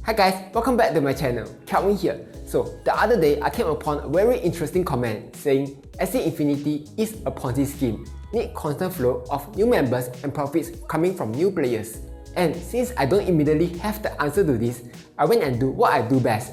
Hi guys, welcome back to my channel, Kelvin here. So the other day I came upon a very interesting comment saying Axie Infinity is a Ponzi scheme, need constant flow of new members and profits coming from new players. And since I don't immediately have the answer to this, I went and do what I do best.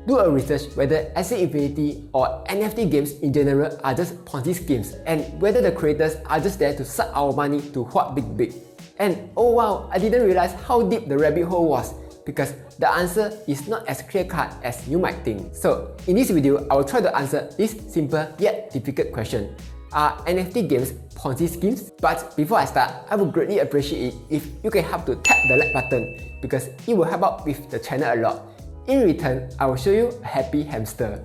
Do a research whether Axie Infinity or NFT games in general are just Ponzi schemes and whether the creators are just there to suck our money to what big. And oh wow, I didn't realize how deep the rabbit hole was, because the answer is not as clear-cut as you might think. So in this video, I will try to answer this simple yet difficult question. Are NFT games Ponzi schemes? But before I start, I would greatly appreciate it if you can help to tap the like button, because it will help out with the channel a lot. In return, I will show you a happy hamster.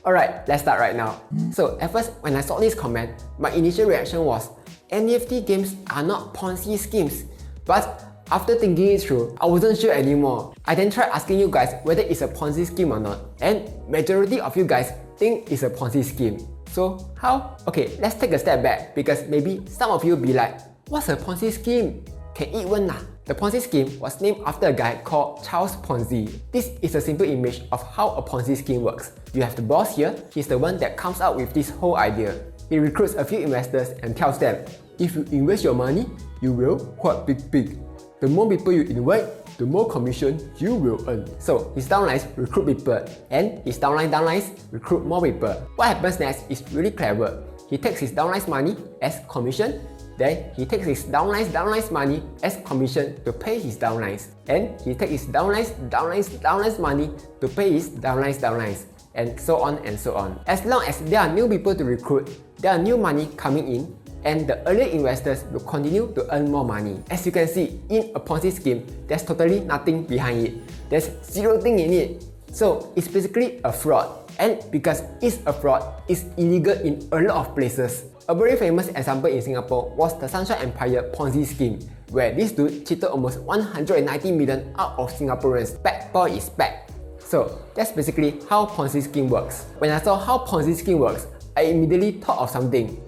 Alright, let's start right now. So at first, when I saw this comment, my initial reaction was, NFT games are not Ponzi schemes. But after thinking it through, I wasn't sure anymore. I then tried asking you guys whether it's a Ponzi scheme or not, and majority of you guys think it's a Ponzi scheme. So how? Okay, let's take a step back, because maybe some of you will be like, what's a Ponzi scheme? Can eat one lah. The Ponzi scheme was named after a guy called Charles Ponzi. This is a simple image of how a Ponzi scheme works. You have the boss here, he's the one that comes up with this whole idea. He recruits a few investors and tells them, if you invest your money, you will what big. The more people you invite, the more commission you will earn. So his downlines recruit people, and his downlines recruit more people. What happens next is really clever. He takes his downlines money as commission, then he takes his downlines money as commission to pay his downlines, and he takes his downlines money to pay his downlines, and so on and so on. As long as there are new people to recruit, there are new money coming in, and the earlier investors will continue to earn more money. As you can see, in a Ponzi scheme, there's totally nothing behind it. There's zero thing in it. So it's basically a fraud. And because it's a fraud, it's illegal in a lot of places. A very famous example in Singapore was the Sunshine Empire Ponzi scheme, where this dude cheated almost 190 million out of Singaporeans. Bad boy is back. So that's basically how Ponzi scheme works. When I saw how Ponzi scheme works, I immediately thought of something.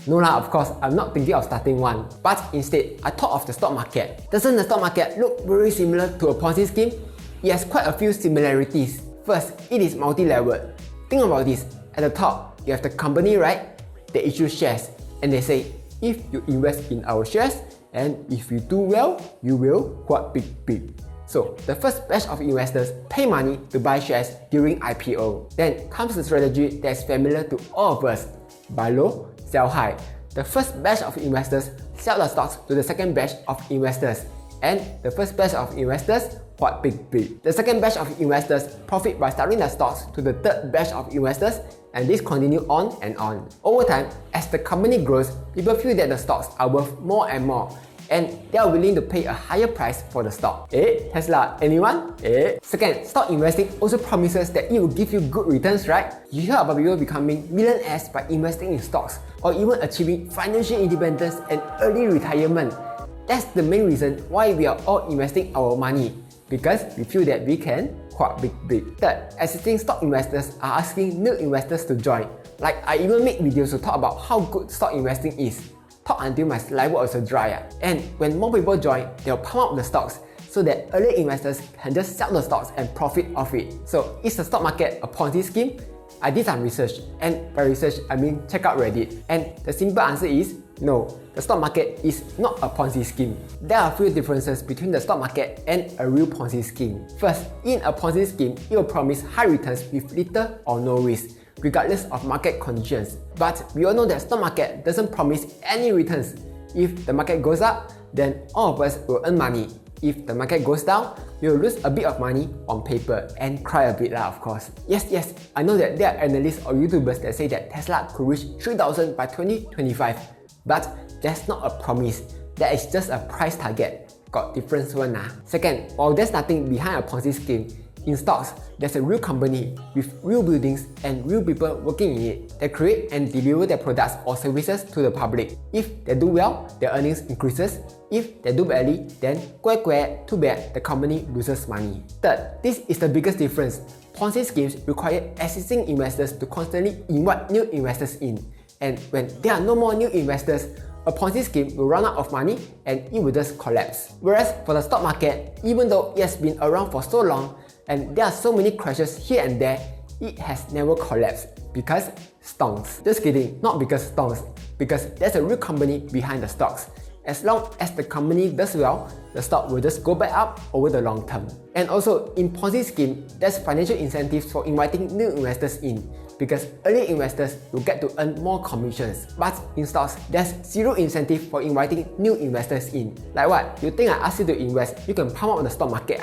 No lah, of course, I'm not thinking of starting one, but instead, I thought of the stock market. Doesn't the stock market look very similar to a Ponzi scheme? It has quite a few similarities. First, it is multi-leveled. Think about this. At the top, you have the company, right? They issue shares, and they say, if you invest in our shares, and if you do well, you will what big. So, the first batch of investors pay money to buy shares during IPO. Then comes the strategy that's familiar to all of us. Buy low, sell high. The first batch of investors sell the stocks to the second batch of investors, and the first batch of investors what big. The second batch of investors profit by selling the stocks to the third batch of investors, and this continue on and on. Over time, as the company grows, people feel that the stocks are worth more and more, and they are willing to pay a higher price for the stock. Tesla, anyone? Second, stock investing also promises that it will give you good returns, right? You hear about people becoming millionaires by investing in stocks, or even achieving financial independence and early retirement. That's the main reason why we are all investing our money, because we feel that we can quite big. Third, existing stock investors are asking new investors to join. Like, I even make videos to talk about how good stock investing is. Talk until my saliva also dry. And when more people join, they'll pump up the stocks so that early investors can just sell the stocks and profit off it. So is the stock market a Ponzi scheme? I did some research, and by research I mean check out Reddit, and the simple answer is no. The stock market is not a Ponzi scheme. There are a few differences between the stock market and a real Ponzi scheme. First, in a Ponzi scheme, it will promise high returns with little or no risk, regardless of market conditions. But we all know that stock market doesn't promise any returns. If the market goes up, then all of us will earn money. If the market goes down, we will lose a bit of money on paper and cry a bit lah, of course. Yes, I know that there are analysts or YouTubers that say that Tesla could reach 3,000 by 2025. But that's not a promise. That is just a price target. Got difference one nah. Second, while there's nothing behind a Ponzi scheme, in stocks, there's a real company with real buildings and real people working in it. They create and deliver their products or services to the public. If they do well, their earnings increases. If they do badly, then too bad, the company loses money. Third, this is the biggest difference. Ponzi schemes require existing investors to constantly invite new investors in. And when there are no more new investors, a Ponzi scheme will run out of money and it will just collapse. Whereas for the stock market, even though it has been around for so long, and there are so many crashes here and there, it has never collapsed because stonks. Just kidding, not because stonks, because there's a real company behind the stocks. As long as the company does well, the stock will just go back up over the long term. And also, in Ponzi scheme, there's financial incentives for inviting new investors in, because early investors will get to earn more commissions. But in stocks, there's zero incentive for inviting new investors in. Like what? You think I ask you to invest, you can pump up the stock market?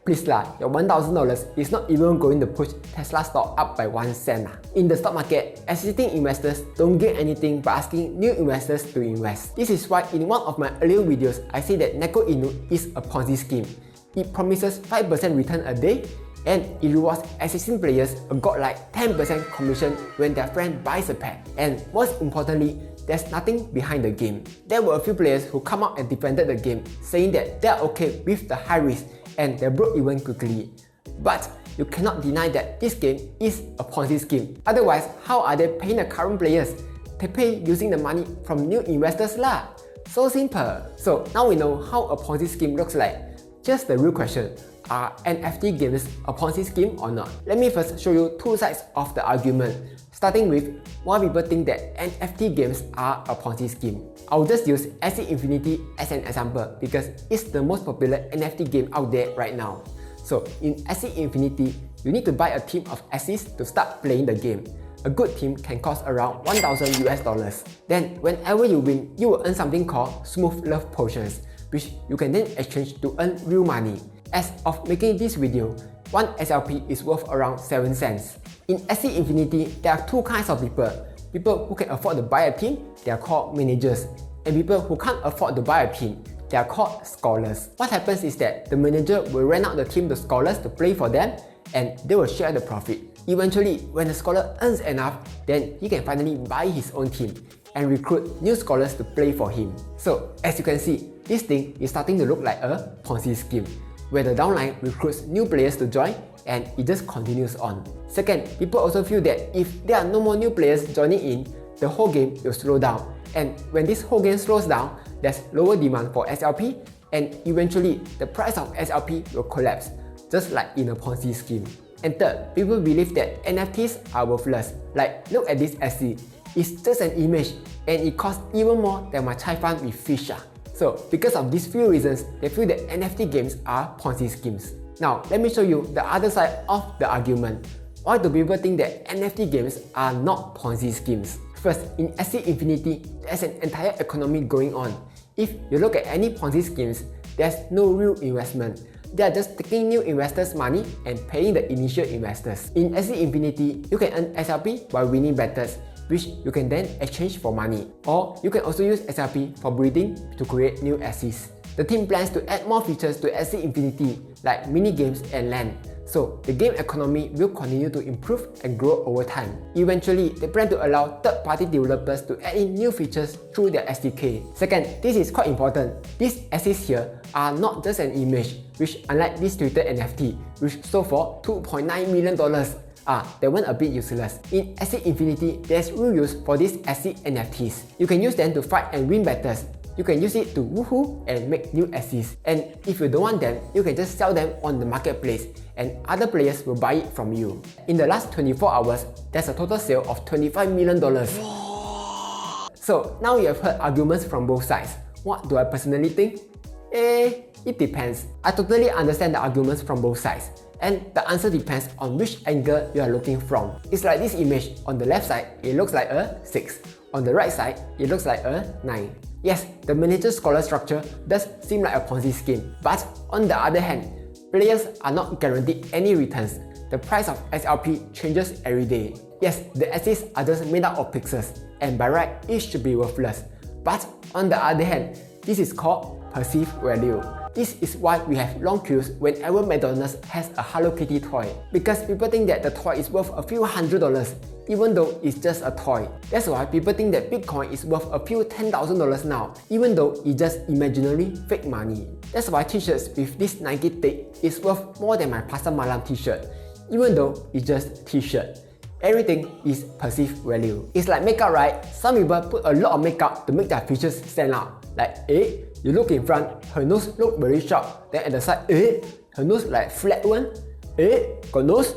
Please lah, your $1,000 is not even going to push Tesla stock up by 1 cent. In the stock market, existing investors don't gain anything by asking new investors to invest. This is why in one of my earlier videos, I say that Neko Inu is a Ponzi scheme. It promises 5% return a day, and it rewards existing players a godlike 10% commission when their friend buys a pack. And most importantly, there's nothing behind the game. There were a few players who come out and defended the game, saying that they're okay with the high risk and they broke even quickly. But you cannot deny that this game is a Ponzi scheme. Otherwise, how are they paying the current players? They pay using the money from new investors lah. So simple. So now we know how a Ponzi scheme looks like. Just the real question, are NFT games a Ponzi scheme or not? Let me first show you two sides of the argument, starting with why people think that NFT games are a Ponzi scheme. I'll just use Axie Infinity as an example because it's the most popular NFT game out there right now. So in Axie Infinity, you need to buy a team of Axies to start playing the game. A good team can cost around $1,000. Then whenever you win, you will earn something called Smooth Love Potions, which you can then exchange to earn real money. As of making this video, one SLP is worth around 7 cents. In Axie Infinity, there are two kinds of people. People who can afford to buy a team, they are called managers. And people who can't afford to buy a team, they are called scholars. What happens is that the manager will rent out the team to scholars to play for them, and they will share the profit. Eventually, when the scholar earns enough, then he can finally buy his own team and recruit new scholars to play for him. So as you can see, this thing is starting to look like a Ponzi scheme, where the downline recruits new players to join and it just continues on. Second, people also feel that if there are no more new players joining in, the whole game will slow down. And when this whole game slows down, there's lower demand for SLP, and eventually the price of SLP will collapse, just like in a Ponzi scheme. And third, people believe that NFTs are worthless. Like, look at this Axie. It's just an image and it costs even more than my chai fan with fish. So because of these few reasons, they feel that NFT games are Ponzi schemes. Now, let me show you the other side of the argument. Why do people think that NFT games are not Ponzi schemes? First, in Axie Infinity, there's an entire economy going on. If you look at any Ponzi schemes, there's no real investment. They are just taking new investors' money and paying the initial investors. In Axie Infinity, you can earn SLP by winning bettors, which you can then exchange for money. Or you can also use SLP for breeding to create new Axies. The team plans to add more features to Axie Infinity, like mini games and land. So the game economy will continue to improve and grow over time. Eventually, they plan to allow third-party developers to add in new features through their SDK. Second, this is quite important. These Axies here are not just an image, which unlike this Twitter NFT, which sold for $2.9 million, they went a bit useless. In Axie Infinity, there's real use for these Axie NFTs. You can use them to fight and win battles. You can use it to woohoo and make new Axies. And if you don't want them, you can just sell them on the marketplace and other players will buy it from you. In the last 24 hours, there's a total sale of $25 million. So now you have heard arguments from both sides. What do I personally think? It depends. I totally understand the arguments from both sides. And the answer depends on which angle you are looking from. It's like this image. On the left side, it looks like a 6. On the right side, it looks like a 9. Yes, the manager-scholar structure does seem like a Ponzi scheme. But on the other hand, players are not guaranteed any returns. The price of SLP changes every day. Yes, the Axies are just made up of pixels, and by right, it should be worthless. But on the other hand, this is called perceived value. This is why we have long queues whenever McDonald's has a Hello Kitty toy, because people think that the toy is worth a few $100s, even though it's just a toy. That's why people think that Bitcoin is worth a few $10,000 now, even though it's just imaginary fake money. That's why t-shirts with this Nike tape is worth more than my Pasar Malam t-shirt, even though it's just t-shirt. Everything is perceived value. It's like makeup, right? Some people put a lot of makeup to make their features stand out. Like, you look in front, her nose look very sharp. Then at the side, her nose like flat one. Got nose?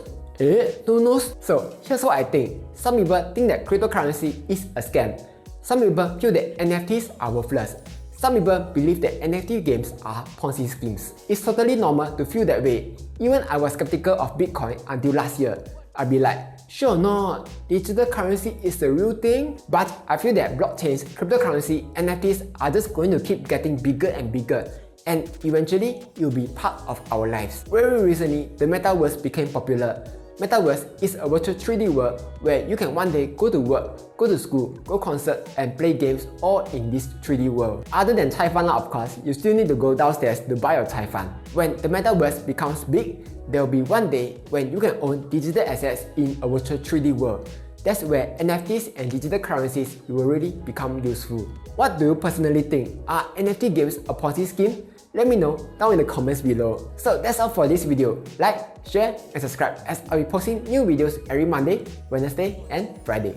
No nose? So here's what I think. Some people think that cryptocurrency is a scam. Some people feel that NFTs are worthless. Some people believe that NFT games are Ponzi schemes. It's totally normal to feel that way. Even I was skeptical of Bitcoin until last year. I'd be like, sure not, digital currency is the real thing? But I feel that blockchains, cryptocurrency, NFTs are just going to keep getting bigger and bigger, and eventually it will be part of our lives. Very recently, the metaverse became popular. Metaverse is a virtual 3D world where you can one day go to work, go to school, go concert and play games all in this 3D world. Other than Cai Fan, of course, you still need to go downstairs to buy your Cai Fan. When the metaverse becomes big, there will be one day when you can own digital assets in a virtual 3D world. That's where NFTs and digital currencies will really become useful. What do you personally think? Are NFT games a Ponzi scheme? Let me know down in the comments below. So that's all for this video. Like, share and subscribe as I'll be posting new videos every Monday, Wednesday and Friday.